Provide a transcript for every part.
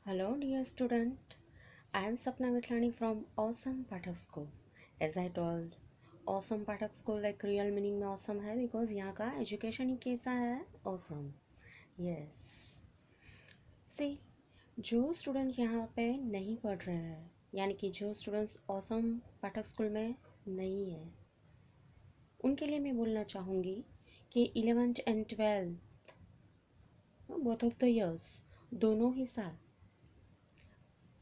Hello, dear student. I am Sapna Mitlani from Awesome Pathak School. As I told, Awesome Pathak School like real meaning में awesome है because यहाँ का education ही कैसा है awesome. Yes. See, जो student यहाँ पे नहीं पढ़ रहे हैं यानी कि जो students Awesome Pathak School में नहीं है उनके लिए मैं बोलना चाहूँगी कि 11th and 12th both of the years दोनों ही साल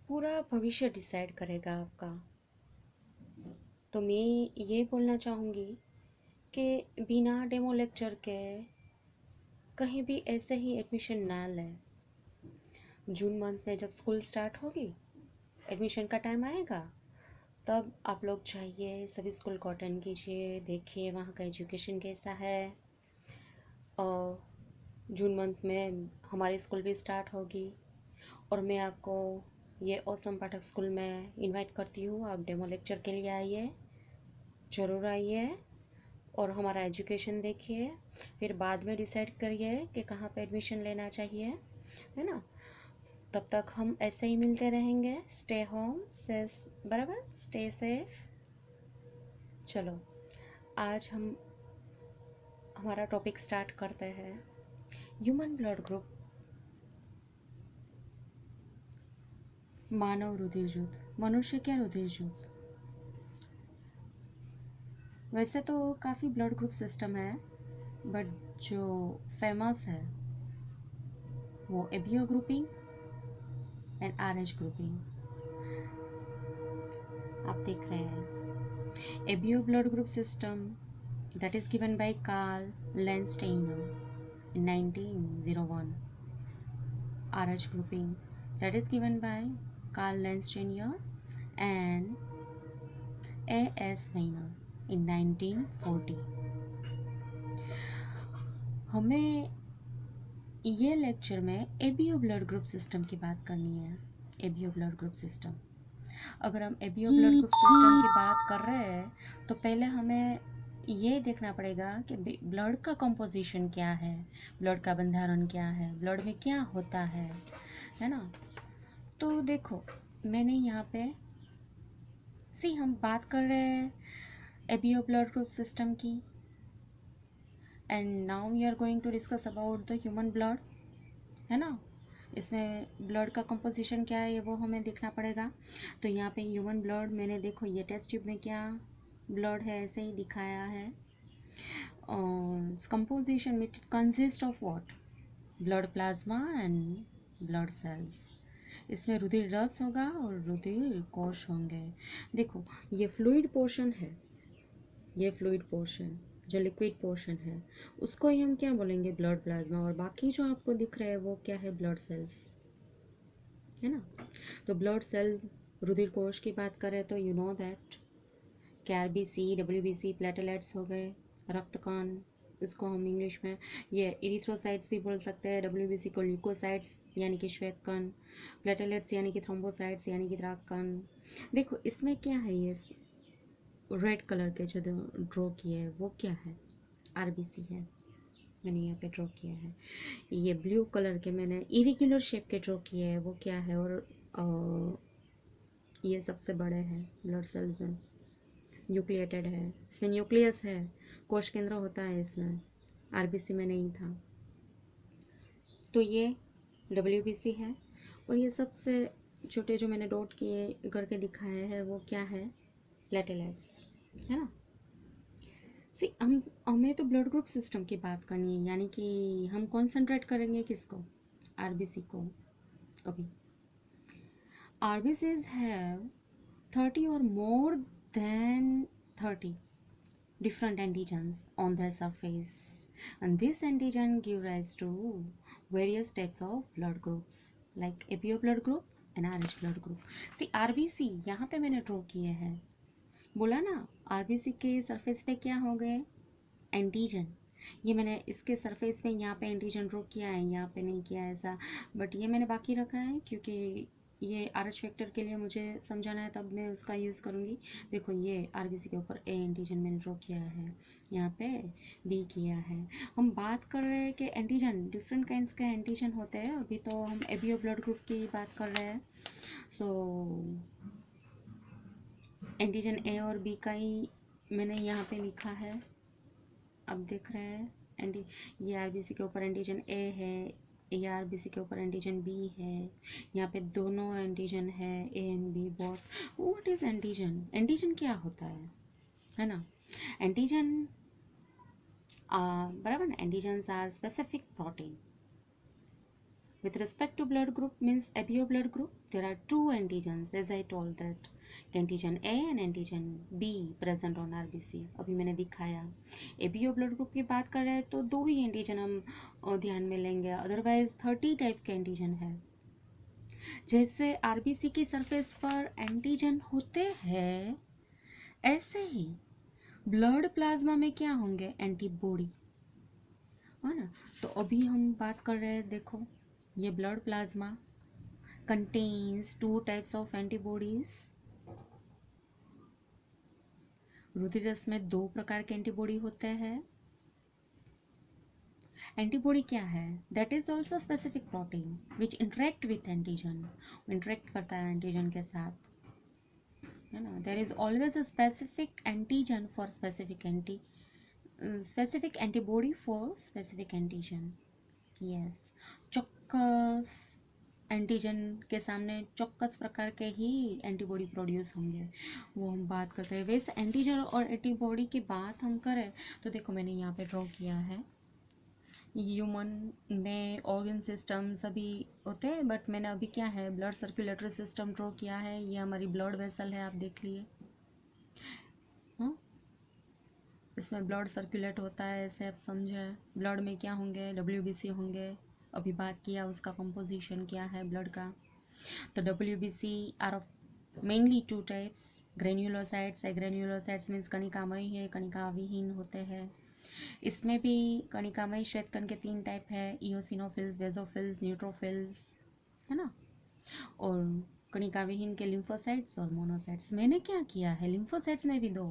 पूरा भविष्य डिसाइड करेगा आपका। तो मैं ये बोलना चाहूँगी कि बिना डेमो लेक्चर के कहीं भी ऐसे ही एडमिशन ना लें। जून मंथ में जब स्कूल स्टार्ट होगी, एडमिशन का टाइम आएगा, तब आप लोग जाइए, सभी स्कूल को अटेंड कीजिए, देखिए वहाँ का एजुकेशन कैसा है। और जून मंथ में हमारी स्कूल भी स्टार्ट होगी और मैं आपको ये ऑसम पाठक स्कूल में इनवाइट करती हूँ। आप डेमो लेक्चर के लिए आइए, ज़रूर आइए और हमारा एजुकेशन देखिए, फिर बाद में डिसाइड करिए कि कहाँ पे एडमिशन लेना चाहिए, है ना। तब तक हम ऐसे ही मिलते रहेंगे। स्टे होम से बराबर, स्टे सेफ। चलो आज हम हमारा टॉपिक स्टार्ट करते हैं। ह्यूमन ब्लड ग्रुप, मानव रुधिर जुट, मनुष्य क्या रुधिर जुट। वैसे तो काफ़ी ब्लड ग्रुप सिस्टम है, बट जो फेमस है वो ABO grouping and Rh grouping. आप देख रहे हैं ABO blood group system that is given by Carl Landsteiner in 1901. RH grouping that is given by Carl Landsteiner and A.S. Weiner in 1940. हमें ये लेक्चर में एबियो ब्लड ग्रुप सिस्टम की बात करनी है। एबियो ब्लड ग्रुप सिस्टम, अगर हम एबियो ब्लड ग्रुप सिस्टम की बात कर रहे हैं तो पहले हमें ये देखना पड़ेगा कि ब्लड का कंपोजिशन क्या है, ब्लड का बंधारण क्या है, ब्लड में क्या होता है ना। तो देखो मैंने यहाँ पे हम बात कर रहे हैं एबियो ब्लड ग्रुप सिस्टम की, and now we are going to discuss about the human blood, है ना। इसमें ब्लड का कंपोजिशन क्या है ये वो हमें देखना पड़ेगा। तो यहाँ पे ह्यूमन ब्लड, मैंने देखो ये टेस्ट ट्यूब में क्या ब्लड है ऐसे ही दिखाया है। कंपोजिशन में consist of what, blood plasma and blood cells. इसमें रुधिर रस होगा और रुधिर कोश होंगे। देखो ये फ्लूइड पोर्शन है, ये फ्लूइड पोर्शन जो लिक्विड पोर्शन है उसको ही हम क्या बोलेंगे, ब्लड प्लाज्मा। और बाकी जो आपको दिख रहा है वो क्या है, ब्लड सेल्स, है ना। तो ब्लड सेल्स, रुधिर कोश की बात करें तो यू नो दैट के आरबीसी, डब्ल्यूबीसी, प्लेटलेट्स हो गए, रक्त कण, इसको हम इंग्लिश में ये इरिथ्रोसाइट्स भी बोल सकते हैं। डब्ल्यूबीसी को ल्यूकोसाइट्स यानी कि श्वेत कण, प्लेटलेट्स यानी कि थ्रोम्बोसाइट्स यानी कि द्रावक कण। देखो इसमें क्या है, ये रेड कलर के जो ड्रॉ किए हैं वो क्या है, आरबीसी है, मैंने यहाँ पे ड्रॉ किया है। ये ब्लू कलर के मैंने इरेगुलर शेप के ड्रॉ किए हैं वो क्या है, और ये सबसे बड़े हैं ब्लड सेल्स में, न्यूक्लिएटेड है, इसमें न्यूक्लियस है, कोश केंद्र होता है इसमें, आरबीसी में नहीं था। तो ये डब्ल्यूबीसी है। और ये सबसे छोटे जो मैंने डॉट किए करके दिखाए हैं वो क्या है, प्लेटलेट्स, है ना। हमें तो ब्लड ग्रुप सिस्टम की बात करनी है, यानी कि हम कॉन्सेंट्रेट करेंगे किसको, आरबीसी को। अभी RBCs have 30 or more than 30 different antigens on their surface, and this antigen give rise to various types of blood groups like ABO blood group and RH blood group. RBC यहाँ पे मैंने draw किए हैं, बोला ना RBC के surface पे क्या हो गए, एंटीजन। ये मैंने इसके सरफेस पे यहाँ पे एंटीजन ड्रॉ किया है, यहाँ पे नहीं किया ऐसा, बट ये मैंने बाकी रखा है क्योंकि ये RH फैक्टर के लिए मुझे समझाना है तब मैं उसका यूज़ करूँगी। देखो ये RBC के ऊपर A एंटीजन मैंने ड्रॉ किया है, यहाँ पे B किया है। हम बात कर रहे हैं कि एंटीजन डिफरेंट काइंड्स के एंटीजन होते हैं, अभी तो हम एबीओ ब्लड ग्रुप की बात कर रहे हैं। सो एंटीजन A और B का ही मैंने यहाँ पे लिखा है, अब देख रहे हैं। ये RBC के ऊपर एंटीजन A है, ये RBC के ऊपर एंटीजन B है, यहाँ पे दोनों एंटीजन है A and B both. What is antigen? Antigen क्या होता है ना? एंटीजन बराबर ना, antigens are specific protein with respect to blood group, means ABO blood group, there are two antigens, as I told that antigen A and antigen B present on RBC। अभी मैंने दिखाया। ABO blood group की बात कर रहे हैं तो दो ही एंटीजन हम ध्यान में लेंगे, अदरवाइज 30 टाइप के एंटीजन है। जैसे RBC की सरफेस पर एंटीजन होते हैं, ऐसे ही ब्लड प्लाज्मा में क्या होंगे? एंटीबॉडी, है ना? तो अभी हम बात कर रहे हैं, देखो ये blood plasma contains two types of antibodies। रुधिर रस में दो प्रकार के एंटीबॉडी होते हैं। एंटीबॉडी क्या है? That is also specific protein which interact with antigen, interact करता है एंटीजन के साथ, है ना? There is always a specific antigen for specific antibody for specific antigen. Yes, चौक्कस एंटीजन के सामने चौक्कस प्रकार के ही एंटीबॉडी प्रोड्यूस होंगे, वो हम बात करते हैं। वैसे एंटीजन और एंटीबॉडी की बात हम करें तो देखो मैंने यहाँ पे ड्रॉ किया है, ह्यूमन में ऑर्गन सिस्टम सभी होते हैं, बट मैंने अभी क्या है ब्लड सर्कुलेटरी सिस्टम ड्रॉ किया है। ये हमारी ब्लड वेसल है, आप देख लिए। इसमें ब्लड सर्कुलेट होता है, ऐसे आप समझे। ब्लड में क्या होंगे? WBC होंगे, अभी बात किया उसका कंपोजिशन क्या है ब्लड का। तो WBC are of mainly two types, granulocytes. Granulocytes means कणिकामय है, कणिकाविहीन होते हैं। इसमें भी कणिकामय श्वेतकण के 3 टाइप है, इओसिनोफिल्स, बेसोफिल्स, न्यूट्रोफिल्स, है ना? और कणिकाविहीन के लिम्फोसाइट्स और मोनोसाइट्स। मैंने क्या किया है, लिम्फोसाइट्स में भी दो,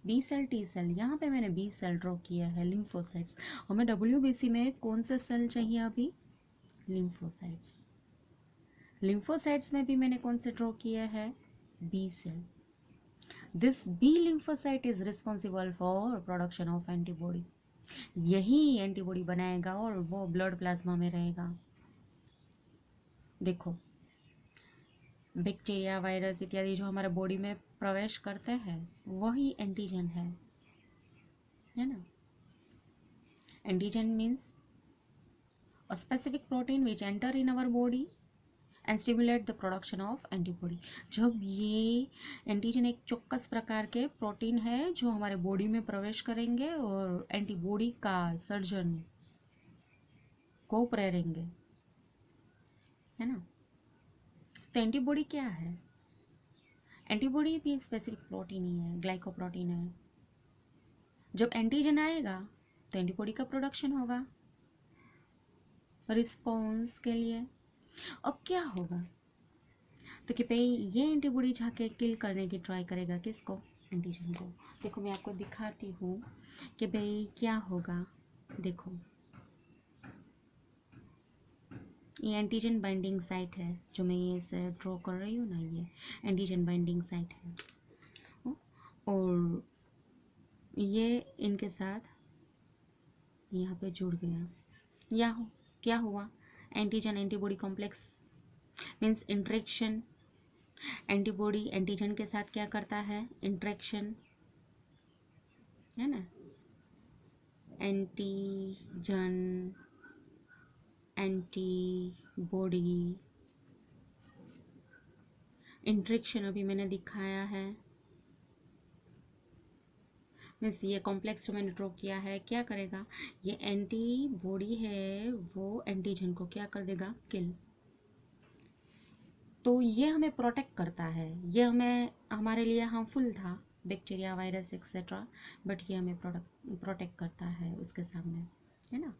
बी सेल, टी सेल। यहाँ पे मैंने बी सेल ड्रॉ किया है, लिम्फोसाइट्स। हमें WBC में कौन से सेल चाहिए अभी? लिम्फोसाइट्स। लिम्फोसाइट्स में भी मैंने कौन से ड्रॉ किया है? B cell. This B lymphocyte is responsible for production of antibody. यही एंटीबॉडी बनाएगा और वो ब्लड प्लाज्मा में रहेगा। देखो बैक्टीरिया, वायरस इत्यादि जो हमारे बॉडी में प्रवेश करते हैं वही एंटीजन है ना? Antigen means a specific protein which enter in our body and stimulate the production of antibody. जब ये एंटीजन एक चौक्कस प्रकार के प्रोटीन है जो हमारे बॉडी में प्रवेश करेंगे और एंटीबॉडी का सर्जन को प्रेरेंगे, है ना? तो एंटीबॉडी क्या है? एंटीबॉडी भी स्पेसिफिक प्रोटीन ही है, ग्लाइकोप्रोटीन है। जब एंटीजन आएगा तो एंटीबॉडी का प्रोडक्शन होगा रिस्पॉन्स के लिए। अब क्या होगा? तो कि भाई ये एंटीबॉडी जाके किल करने की ट्राई करेगा, किसको? एंटीजन को। देखो मैं आपको दिखाती हूँ कि भाई क्या होगा। देखो ये एंटीजन बाइंडिंग साइट है, जो मैं ये से ड्रॉ कर रही हूँ ना, ये एंटीजन बाइंडिंग साइट है। और ये इनके साथ यहाँ पे जुड़ गया, या क्या हुआ? Antigen antibody complex means interaction. Antibody antigen के साथ क्या करता है? इंटरेक्शन, है ना? एंटीजन एंटीबॉडी इंटरेक्शन अभी मैंने दिखाया है। मीन्स ये कॉम्प्लेक्स जो मैंने ड्रॉ किया है क्या करेगा? ये एंटीबॉडी है वो एंटीजन को क्या कर देगा? किल। तो ये हमें प्रोटेक्ट करता है, ये हमें हमारे लिए हार्मफुल था, बैक्टीरिया, वायरस एक्सेट्रा, बट ये हमें प्रोटेक्ट करता है उसके सामने, है ना?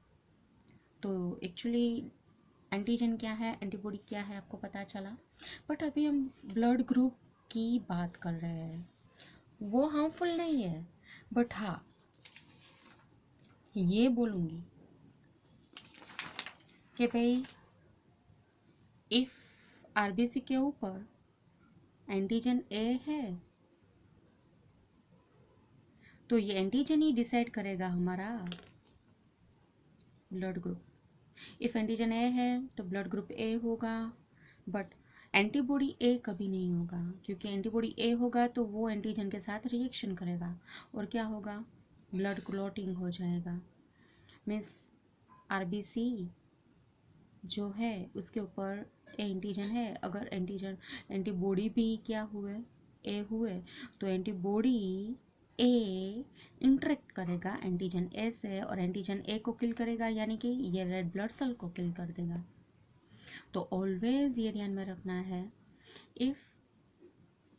तो एक्चुअली एंटीजन क्या है, एंटीबॉडी क्या है आपको पता चला। बट अभी हम ब्लड ग्रुप की बात कर रहे हैं, वो हार्मफुल नहीं है। बट हाँ, ये बोलूँगी कि भाई इफ आरबीसी के ऊपर एंटीजन ए है तो ये एंटीजन ही डिसाइड करेगा हमारा ब्लड ग्रुप। इफ एंटीजन ए है तो ब्लड ग्रुप ए होगा, बट एंटीबॉडी ए कभी नहीं होगा, क्योंकि एंटीबॉडी ए होगा तो वो एंटीजन के साथ रिएक्शन करेगा और क्या होगा, ब्लड क्लॉटिंग हो जाएगा। मीन्स आरबीसी जो है उसके ऊपर एंटीजन है, अगर एंटीजन एंटीबॉडी भी क्या हुए, ए हुए, तो एंटीबॉडी ए इंटरेक्ट करेगा एंटीजन ए से और एंटीजन ए को किल करेगा, यानी कि ये रेड ब्लड सेल को किल कर देगा। तो ऑलवेज ये ध्यान में रखना है, इफ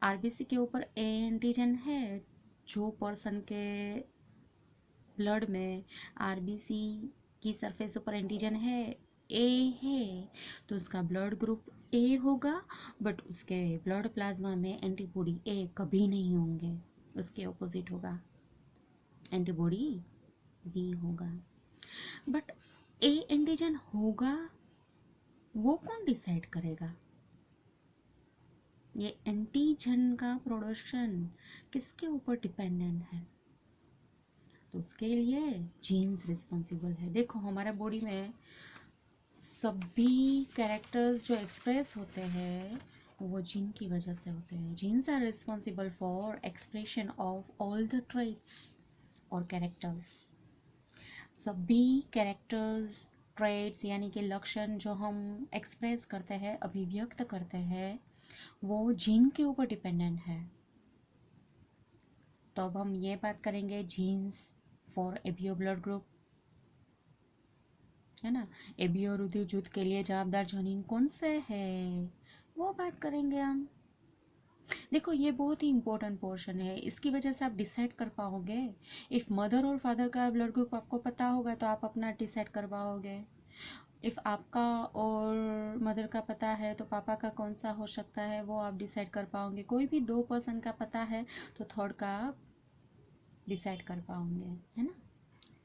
आरबीसी के ऊपर ए एंटीजन है, जो पर्सन के ब्लड में आरबीसी की सरफेस ऊपर एंटीजन है, ए है, तो उसका ब्लड ग्रुप ए होगा, बट उसके ब्लड प्लाज्मा में एंटीबॉडी ए कभी नहीं होंगे, उसके ऑपोजिट होगा, एंटीबॉडी बी होगा। बट ए एंटीजन होगा वो कौन डिसाइड करेगा, ये एंटीजन का प्रोडक्शन किसके ऊपर डिपेंडेंट है, तो उसके लिए जीन्स रिस्पॉन्सिबल है। देखो हमारे बॉडी में सभी कैरेक्टर्स जो एक्सप्रेस होते हैं वो जीन की वजह से होते हैं। Genes are responsible for expression of all the traits और कैरेक्टर्स। सभी कैरेक्टर्स, ट्रेट्स यानी कि लक्षण जो हम एक्सप्रेस करते हैं, अभिव्यक्त करते हैं, वो जीन के ऊपर डिपेंडेंट है। तो अब हम ये बात करेंगे genes for ABO blood group, है ना। एबीओ रुधिर जुट के लिए जवाबदार जनीन कौन से है, वो बात करेंगे हम। देखो ये बहुत ही इंपॉर्टेंट पोर्शन है, इसकी वजह से आप डिसाइड कर पाओगे। इफ मदर और फादर का ब्लड ग्रुप आपको पता होगा तो आप अपना डिसाइड कर पाओगे। इफ आपका और मदर का पता है तो पापा का कौन सा हो सकता है वो आप डिसाइड कर पाओगे। कोई भी 2 पर्सन का पता है तो थर्ड का आप डिसाइड कर पाओगे, है ना।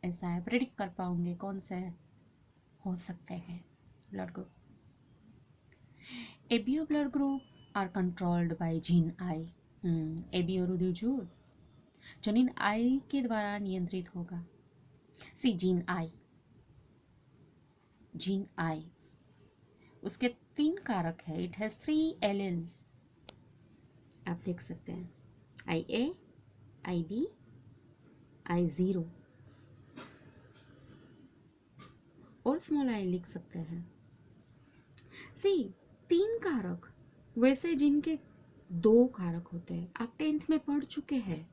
ऐसा है, प्रेडिक्ट कर पाओगे कौन से हो सकते हैं blood group. ABO blood group are controlled by gene I. ABO रुधिर झूठ जनीन आई के द्वारा नियंत्रित होगा। सी जीन आई उसके 3 कारक है। इट हैज 3 एलेल्स, आप देख सकते हैं, आई A, I B, I zero और स्मॉल आई लिख सकते हैं। सी 3 कारक, वैसे जिनके 2 कारक होते हैं, आप 10th में पढ़ चुके हैं,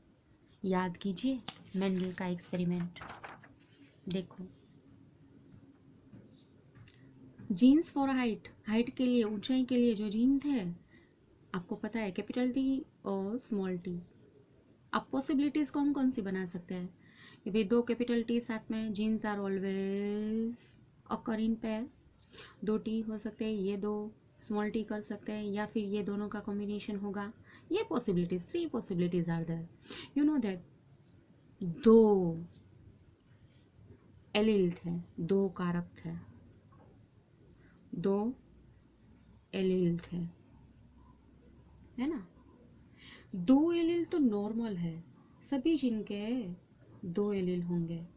याद कीजिए मेंडल का एक्सपेरिमेंट। देखो जीन्स फॉर हाइट, हाइट के लिए, ऊंचाई के लिए जो जीन थे आपको पता है, कैपिटल टी और स्मॉल टी। आप पॉसिबिलिटीज कौन कौन सी बना सकते हैं कि भाई 2 कैपिटल टी साथ में, genes are always occur in pair, 2 T हो सकते हैं, ये 2 स्मॉल टी कर सकते हैं, या फिर ये दोनों का कॉम्बिनेशन होगा। ये possibilities, 3 possibilities are there. You know that 2 allele थे, 2 कारक थे, 2 एलील थे, है ना। 2 एलील तो नॉर्मल है, सभी जिनके 2 एलील होंगे,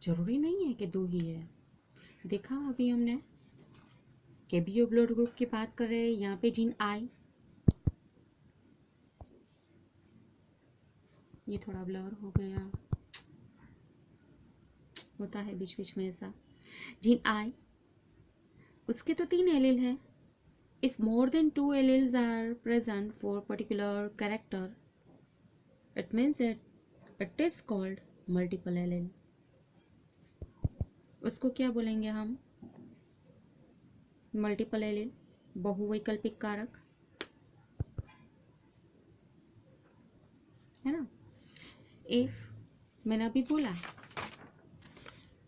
जरूरी नहीं है कि 2 ही है। देखा अभी हमने केबीओ ब्लड ग्रुप की बात कर रहे हैं, यहाँ पे जीन आई, ये थोड़ा ब्लर हो गया, होता है बीच बीच में ऐसा। जीन आई उसके तो 3 एलील है। If more than 2 alleles are present for particular character, it means that it is called multiple allele. उसको क्या बोलेंगे हम, मल्टीपल एलील, बहुवैकल्पिक कारक, है ना। इफ मैंने अभी बोला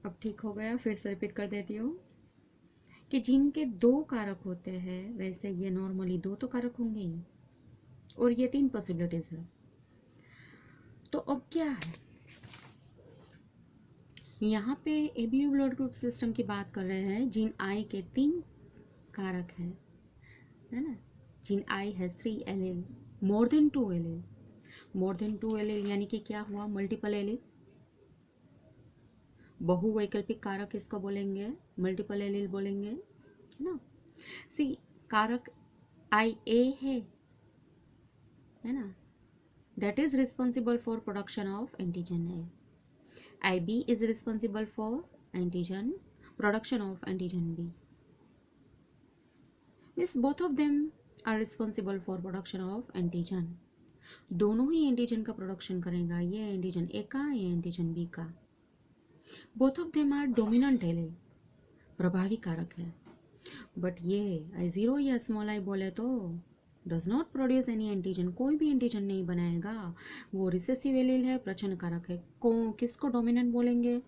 अब ठीक हो गया, फिर से रिपीट कर देती हूँ कि जिनके दो कारक होते हैं वैसे ये नॉर्मली दो तो कारक होंगे ही, और ये तीन पॉसिबिलिटीज है। तो अब क्या है, यहाँ पे एबीयू ब्लड ग्रुप सिस्टम की बात कर रहे हैं जिन आई के तीन कारक हैं, है ना। Gene I has 3 allele, more than 2 allele, more than 2 allele यानी कि क्या हुआ, मल्टीपल एलील। बहुवैकल्पिक कारक किसको बोलेंगे, मल्टीपल एलील बोलेंगे, है ना। सी कारक आई ए है ना, that is responsible for production of antigen A. IB is responsible for antigen production of antigen B. Means both of them are responsible for production of antigen. दोनों ही एंटीजन का प्रोडक्शन करेगा, ये एंटीजन ए का, ये antigen B का। Both of them are dominant allele, प्रभावी कारक है। बट ये I0 या स्मॉल आई बोले तो does not produce any antigen, कोई भी एंटीजन नहीं बनाएगा, वो रिसेसिव एलील है, प्रचन कारक है। किसको डोमिनेंट बोलेंगे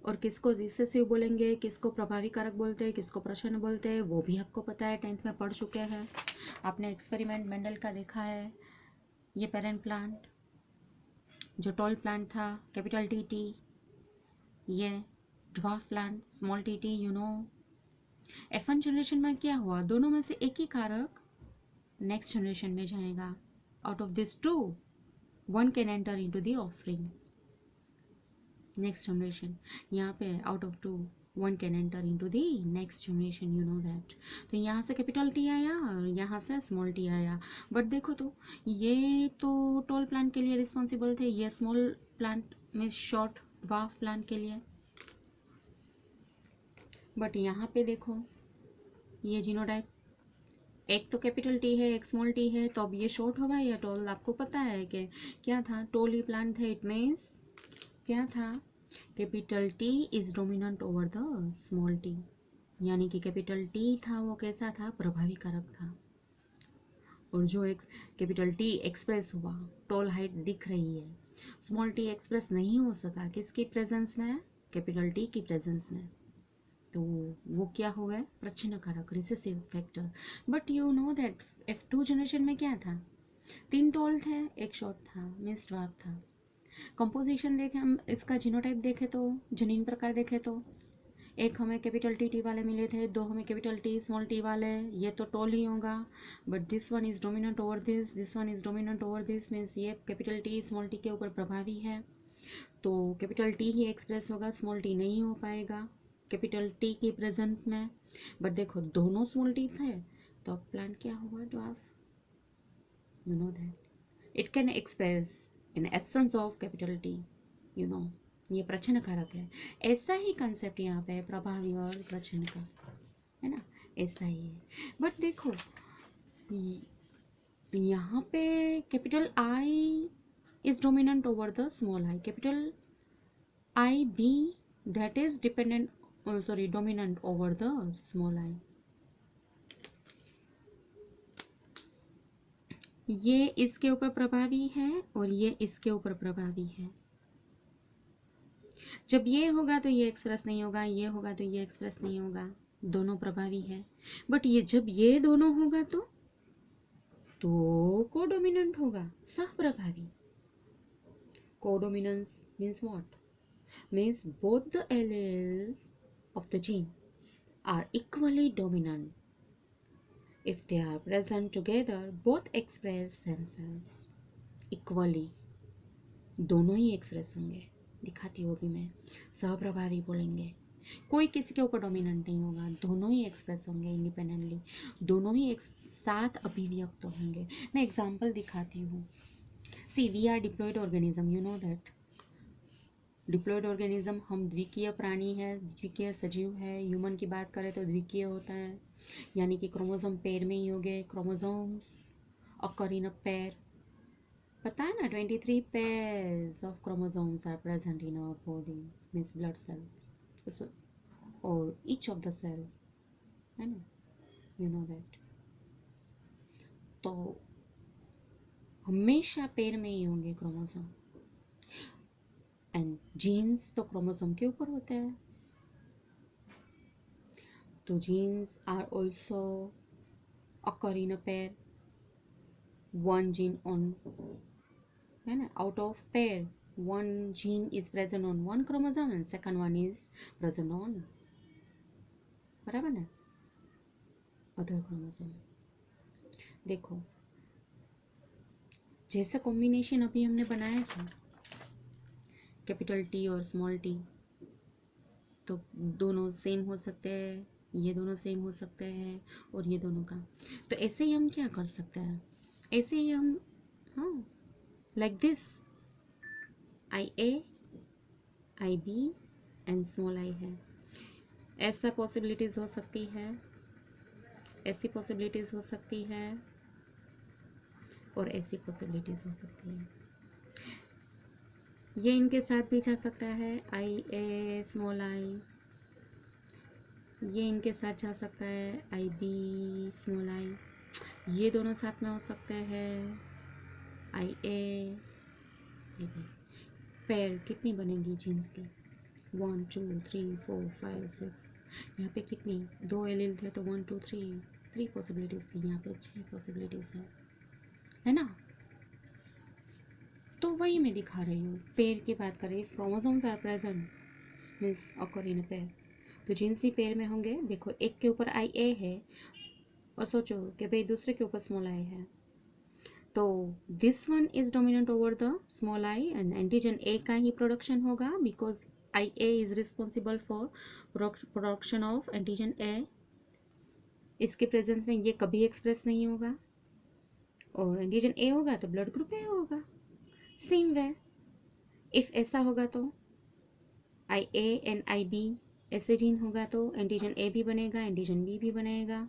और किसको रिसेसिव बोलेंगे, किसको प्रभावी कारक बोलते हैं, किसको प्रचन बोलते हैं, वो भी आपको पता है, 10th में पढ़ चुके हैं। आपने एक्सपेरिमेंट मेंडल का देखा है। ये पेरेंट प्लांट जो टॉल प्लांट था, कैपिटल टी, ये dwarf plant small T, you know. F1 generation में क्या हुआ, दोनों में से एक ही कारक नेक्स्ट जनरेशन में जाएगा। Out of this two, one can enter into the offspring next generation. यहाँ पे out of two one can enter into the next generation, you know that. तो यहाँ से कैपिटल टी आया और यहाँ से स्मॉल टी आया। बट देखो तो ये तो टॉल प्लांट के लिए रिस्पॉन्सिबल थे, ये स्मॉल प्लांट में शॉर्ट ड्वार्फ प्लांट के लिए। बट यहाँ पे देखो ये जीनोटाइप, एक तो कैपिटल टी है, एक स्मॉल टी है, तो अब ये शॉर्ट होगा या टॉल। आपको पता है कि क्या था, टॉल ही प्लांट थे, इट मीन्स क्या था, capital T is dominant over the small T, यानी कि कैपिटल टी था वो कैसा था, प्रभावी कारक था। और जो एक कैपिटल टी एक्सप्रेस हुआ, टॉल हाइट दिख रही है, स्मॉल टी एक्सप्रेस नहीं हो सका, किसकी प्रेजेंस में, कैपिटल टी की प्रेजेंस में। तो वो क्या हुआ है, प्रच्छन्न कारक, recessive factor. But you know that F2 generation में क्या था, 3 टॉल थे, एक शॉर्ट था, मीन्स ड्वार्फ था। कंपोजिशन देखें हम, इसका जीनोटाइप देखें तो, जनीन प्रकार देखें तो, एक हमें कैपिटल टी वाले मिले थे, दो हमें कैपिटल टी स्मॉल टी वाले, ये तो टॉल ही होगा। But this one is dominant over this one is dominant over this, means ये कैपिटल टी स्मॉल टी के ऊपर प्रभावी है, तो कैपिटल टी ही एक्सप्रेस होगा, स्मॉल टी नहीं हो पाएगा कैपिटल टी की प्रेजेंट में। बट देखो दोनों स्मॉल टी थे, तो प्लांट क्या हुआ, dwarf, you know that it can express in absence of capital T, you know. ये प्रच्छन्न कारक है। ऐसा ही कंसेप्ट यहाँ पे प्रभावी और प्रच्छन्न का, है ना, ऐसा ही है। बट देखो यहाँ पे capital I is dominant over the small I, capital I B that is dependent, dominant over the small I। ये इसके ऊपर प्रभावी है और ये इसके ऊपर प्रभावी है। जब ये होगा तो ये एक्सप्रेस नहीं होगा, ये होगा तो ये एक्सप्रेस नहीं होगा, दोनों प्रभावी है। बट ये जब ये दोनों होगा तो कोडोमिनेंट होगा, सह प्रभावी। Codominance means what, means both the alleles of the gene are equally dominant। If they are present together, both express themselves equally। दोनों ही एक्सप्रेस होंगे, दिखाती हूँ भी मैं, सहप्रभावी बोलेंगे, कोई किसी के ऊपर डोमिनेंट नहीं होगा, दोनों ही एक्सप्रेस होंगे इंडिपेंडेंटली, दोनों ही एक साथ अभिव्यक्त होंगे। मैं एग्जाम्पल दिखाती हूँ। See we are diploid organism, you know that. Diploid organism, हम द्विकीय प्राणी है, द्विकीय सजीव है। ह्यूमन की बात करें तो द्विकीय होता है, यानी कि क्रोमोसोम पेयर में ही होंगे, chromosomes occur in a pair, पता है ना, 23 pairs of chromosomes are present in our body, means blood cells और ईच ऑफ द सेल, है ना, यू नो दैट। तो हमेशा पेयर में ही होंगे क्रोमोसोम। एंड जीन्स तो क्रोमोसोम के ऊपर होते हैं, तो genes are also occur in a pair, one gene on, है ना, out of pair one gene is present on one chromosome and second one is present on, बराबर ना, अदर क्रोमोसोम। देखो जैसा कॉम्बिनेशन अभी हमने बनाया था कैपिटल टी और स्मॉल टी, तो दोनों सेम हो सकते हैं, ये दोनों सेम हो सकते हैं और ये दोनों का, तो ऐसे ही हम क्या कर सकते हैं, ऐसे ही हम, हाँ, like this I A I B and small I है, ऐसा पॉसिबिलिटीज़ हो सकती है, ऐसी पॉसिबिलिटीज़ हो सकती है और ऐसी पॉसिबिलिटीज़ हो सकती है, ये इनके साथ भी जा सकता है आई ए स्मॉल आई, ये इनके साथ जा सकता है आई बी स्मॉल आई, ये दोनों साथ में हो सकते हैं आई ए आई बी। पेयर कितनी बनेगी जीन्स की, 1 2 3 4 5 6, यहाँ पे कितनी, 2 एलील थे तो 1 2 3 पॉसिबिलिटीज़ थी, यहाँ पे 6 पॉसिबिलिटीज़ है ना, तो वही मैं दिखा रही हूँ। पेयर की बात करें, chromosomes are present means occur in pair, तो जीन्स ही पेयर में होंगे। देखो एक के ऊपर आई ए है और सोचो कि भाई दूसरे के ऊपर स्मॉल आई है, तो this one is dominant over the small I and antigen A का ही प्रोडक्शन होगा because I A is responsible for production of antigen ए, इसके प्रेजेंस में ये कभी एक्सप्रेस नहीं होगा, और एंटीजन ए होगा तो ब्लड ग्रुप ए होगा। सेम वे इफ ऐसा होगा तो आई ए एंड आई बी ऐसे जीन होगा तो एंटीजन ए भी बनेगा, एंटीजन बी भी बनेगा,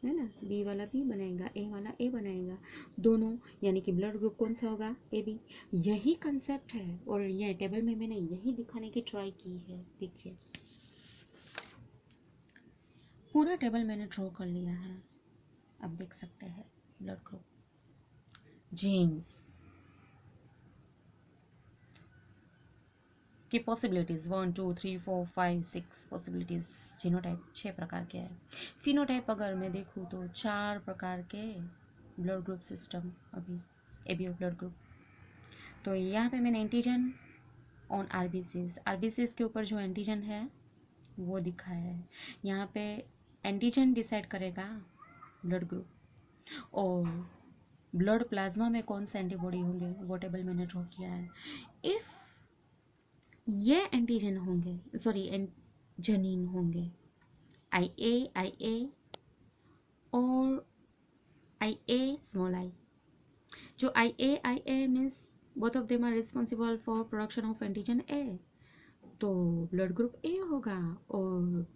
है ना, बी वाला भी बनेगा, ए वाला ए बनेगा, दोनों, यानी कि ब्लड ग्रुप कौन सा होगा, ए बी। यही कंसेप्ट है और ये टेबल में मैंने यही दिखाने की ट्राई की है। देखिए पूरा टेबल मैंने ड्रॉ कर लिया है, अब देख सकते हैं ब्लड ग्रुप, जीन्स की पॉसिबिलिटीज़ 1 2 3 4 5 6 पॉसिबिलिटीज़, जीनोटाइप 6 प्रकार के हैं। फिनोटाइप अगर मैं देखूँ तो 4 प्रकार के ब्लड ग्रुप सिस्टम, अभी एबीओ ब्लड ग्रुप। तो यहाँ पे मैंने एंटीजन ऑन आरबीसीज के ऊपर जो एंटीजन है वो दिखाया है, यहाँ पे एंटीजन डिसाइड करेगा ब्लड ग्रुप, और ब्लड प्लाज्मा में कौन से एंटीबॉडी होंगे वो टेबल मैंने ड्रॉ किया है। इफ़ ये एंटीजन होंगे, सॉरी जनीन होंगे, आई ए और आई ए स्मॉल आई, जो I A means both of them are responsible for production of antigen A, तो ब्लड ग्रुप ए होगा, और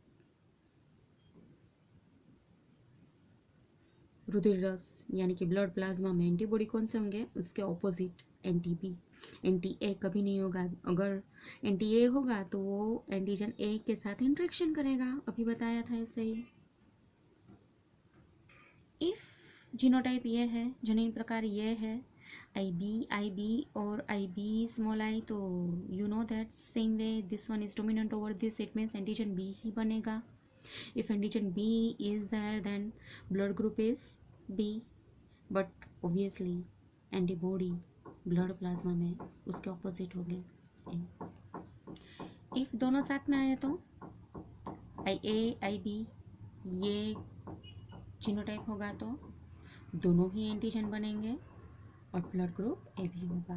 रुधिर रस यानी कि ब्लड प्लाज्मा में एंटीबॉडी कौन से होंगे, उसके opposite anti B, anti A कभी नहीं होगा, अगर एंटी ए होगा तो वो एंटीजन ए के साथ इंटरेक्शन करेगा, अभी बताया था ऐसे ही। इफ जीनोटाइप ये है, जनीन प्रकार ये है, आई बी और आई बी स्मॉल आई, तो you know that same way this one is dominant over this, it means antigen B ही बनेगा। If antigen B is there then blood group is B, but obviously antibody blood plasma में उसके opposite हो गए। If दोनों साथ में आए तो आई ए आई बी ये जीनोटाइप होगा तो दोनों ही एंटीजन बनेंगे और ब्लड ग्रुप ए भी होगा।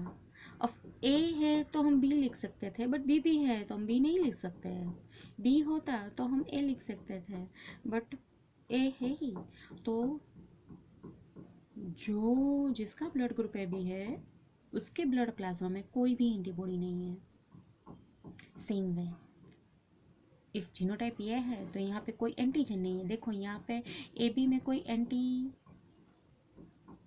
अब ए है तो हम बी लिख सकते थे, बट बी भी है तो हम बी नहीं लिख सकते हैं, बी होता तो हम ए लिख सकते थे, बट ए है ही, तो जो जिसका ब्लड ग्रुप ए बी है उसके ब्लड प्लाज्मा में कोई भी एंटीबॉडी नहीं है। सेम वे इफ जीनोटाइप ये है तो यहाँ पे कोई एंटीजन नहीं है, देखो यहाँ पे ए बी में कोई एंटी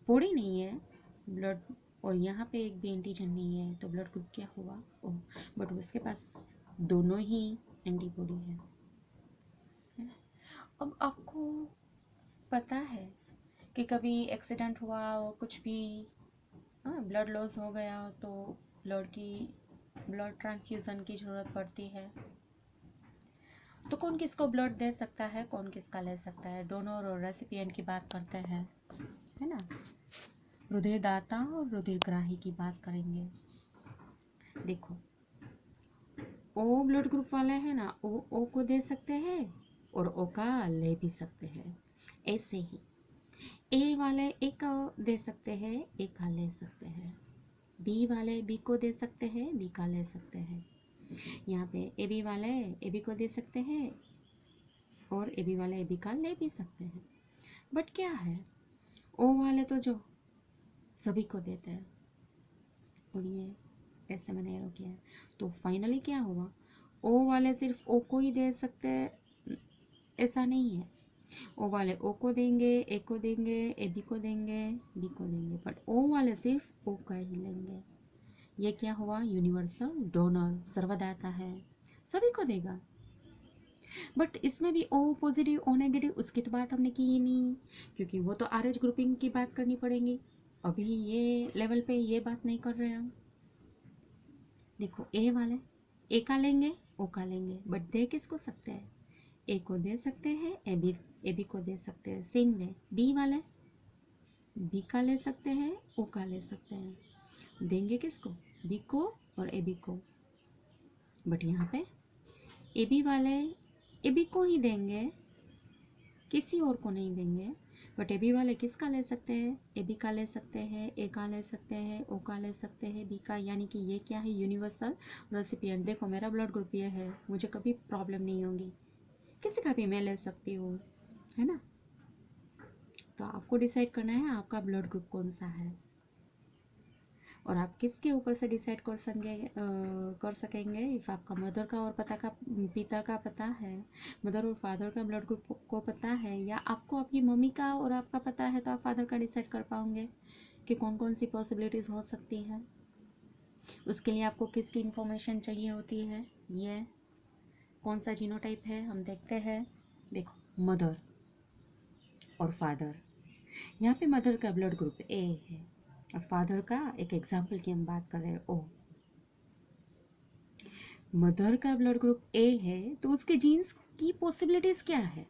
बॉडी नहीं है ब्लड, और यहाँ पे एक भी एंटीजन नहीं है, तो ब्लड ग्रुप क्या हुआ, ओ, बट उसके पास दोनों ही एंटीबॉडी है। अब आपको पता है कि कभी एक्सीडेंट हुआ और कुछ भी, हाँ, ब्लड लॉस हो गया तो ब्लड की ब्लड ट्रांसफ्यूज़न की ज़रूरत पड़ती है। तो कौन किसको ब्लड दे सकता है, कौन किसका ले सकता है, डोनर और रेसिपिएंट की बात करते हैं, है ना। रुधिरदाता और रुधिरग्राही की बात करेंगे। देखो ओ ब्लड ग्रुप वाले हैं ना, ओ को दे सकते हैं और ओ का ले भी सकते हैं। ऐसे ही ए वाले ए का दे सकते हैं, ए का ले सकते हैं। बी वाले बी को दे सकते हैं, बी का ले सकते हैं। यहाँ पे ए बी वाले ए बी को दे सकते हैं और ए बी वाले ए बी का ले भी सकते हैं। बट क्या है, ओ वाले तो जो सभी को देते हैं और ये ऐसे मैंने एरो किया है, तो फाइनली क्या हुआ, ओ वाले सिर्फ ओ को ही दे सकते हैं ऐसा नहीं है। ओ वाले ओ को देंगे, ए को देंगे, ए बी को देंगे, बी को देंगे, बट ओ वाले सिर्फ ओ का ही लेंगे। ये क्या हुआ, यूनिवर्सल डोनर, सर्वदाता है, सभी को देगा। बट इसमें भी ओ पॉजिटिव ओ नेगेटिव उसकी तो बात हमने की ही नहीं, क्योंकि वो तो आरएच ग्रुपिंग की बात करनी पड़ेगी। अभी ये लेवल पे ये बात नहीं कर रहे हम। देखो ए वाले ए का लेंगे, ओ का लेंगे, बट दे किसको सकते हैं, ए को दे सकते हैं, ए बी को दे सकते हैं। सेम वे बी वाले बी का ले सकते हैं, ओ का ले सकते हैं। देंगे किसको, बी को और ए बी को। बट यहाँ पे ए बी वाले ए बी को ही देंगे, किसी और को नहीं देंगे। बट ए बी वाले किसका ले सकते हैं, ए बी का ले सकते हैं, ए का ले सकते हैं, ओ का ले सकते हैं, बी का, यानी कि ये क्या है, यूनिवर्सल रेसिपिएंट। देखो मेरा ब्लड ग्रुप ये है, मुझे कभी प्रॉब्लम नहीं होगी, किसी का भी मैं ले सकती हूँ, है ना। तो आपको डिसाइड करना है आपका ब्लड ग्रुप कौन सा है, और आप किसके ऊपर से डिसाइड कर सकेंगे इफ़ आपका मदर का और पिता का पता है, मदर और फादर का ब्लड ग्रुप को पता है, या आपको आपकी मम्मी का और आपका पता है तो आप फादर का डिसाइड कर पाओगे कि कौन कौन सी पॉसिबिलिटीज़ हो सकती है। उसके लिए आपको किसकी इन्फॉर्मेशन चाहिए होती है, ये कौन सा जीनोटाइप है हम देखते हैं। देखो मदर और फादर, यहाँ पे मदर का ब्लड ग्रुप ए है और फादर का एक एग्जाम्पल की हम बात कर रहे हैं ओ। मदर का ब्लड ग्रुप ए है तो उसके जीन्स की पॉसिबिलिटीज क्या है,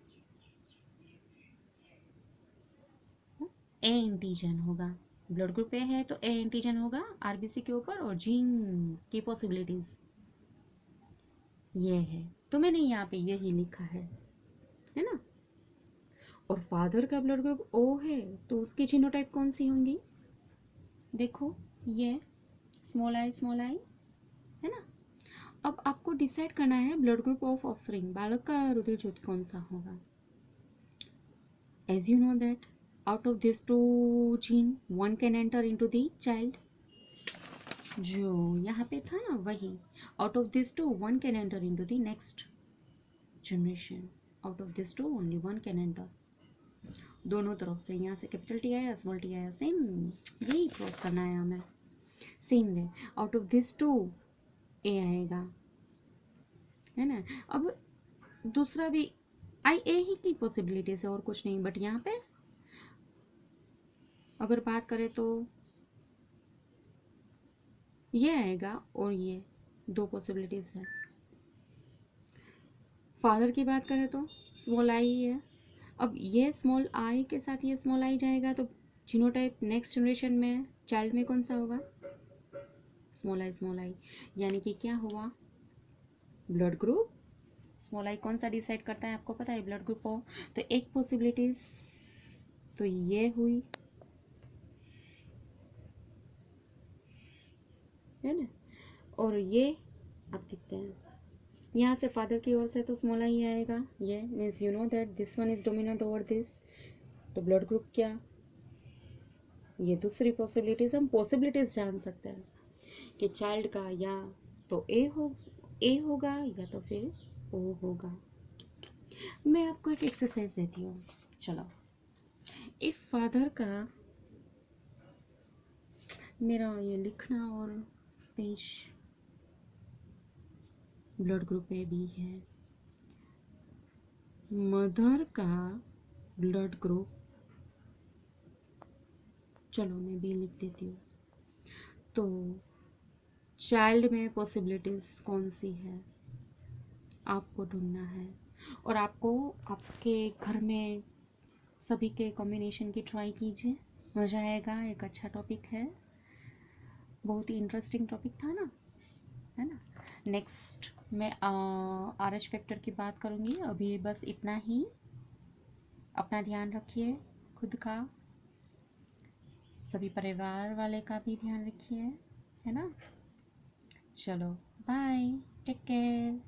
ए एंटीजन होगा। ब्लड ग्रुप ए है तो ए एंटीजन होगा आरबीसी के ऊपर, और जीन्स की पॉसिबिलिटीज ये है, तो मैंने यहाँ पे यही लिखा है ना। और फादर का ब्लड ग्रुप ओ है तो उसकी जीनोटाइप कौन सी होंगी, देखो ये स्मॉल आई है ना। अब आपको डिसाइड करना है ब्लड ग्रुप ऑफ ऑफस्प्रिंग, बालक का रुधिर ज्योति कौन सा होगा। As you know that out of this two gene one can enter into the child, जो यहाँ पे था ना वही, out of this two one can enter into the next generation, out of this two only one can enter. दोनों तरफ से, यहाँ से कैपिटल टी आया स्मॉल टी आया, सेम यही क्रॉस करना है हमें। Same way out of this two A आएगा, है ना। अब दूसरा भी आई ए ही की पॉसिबिलिटीज है और कुछ नहीं, बट यहाँ पे अगर बात करें तो ये आएगा और ये दो पॉसिबिलिटीज है। फादर की बात करें तो स्मॉल आई ही है। अब ये स्मॉल आई के साथ ये स्मॉल आई जाएगा तो जीनोटाइप नेक्स्ट जनरेशन में चाइल्ड में कौन सा होगा, स्मॉल आई, यानी कि क्या हुआ, ब्लड ग्रुप स्मॉल आई कौन सा डिसाइड करता है आपको पता है, ब्लड ग्रुप हो। तो एक पॉसिबिलिटीज तो ये हुई, है ना। और ये आप देखते हैं यहाँ से फादर की ओर से तो स्मॉल आई आएगा, ये means you know that this one is dominant over this, तो ब्लड ग्रुप क्या, ये दूसरी पॉसिबिलिटीज, हम पॉसिबिलिटीज जान सकते हैं कि चाइल्ड का या तो ए होगा या तो फिर ओ होगा। मैं आपको एक एक्सरसाइज देती हूँ, चलो। इफ फादर का, मेरा ये लिखना और page, blood group A B है, मदर का ब्लड ग्रुप, चलो मैं बी लिख देती हूँ, तो चाइल्ड में पॉसिबिलिटीज़ कौन सी है आपको ढूंढना है, और आपको आपके घर में सभी के कॉम्बिनेशन की ट्राई कीजिए, मज़ा आएगा। एक अच्छा टॉपिक है, बहुत ही इंटरेस्टिंग टॉपिक था ना, है ना। नेक्स्ट मैं आर एच फैक्टर की बात करूँगी। अभी बस इतना ही। अपना ध्यान रखिए, खुद का, सभी परिवार वाले का भी ध्यान रखिए, है ना। चलो बाय, टेक केयर।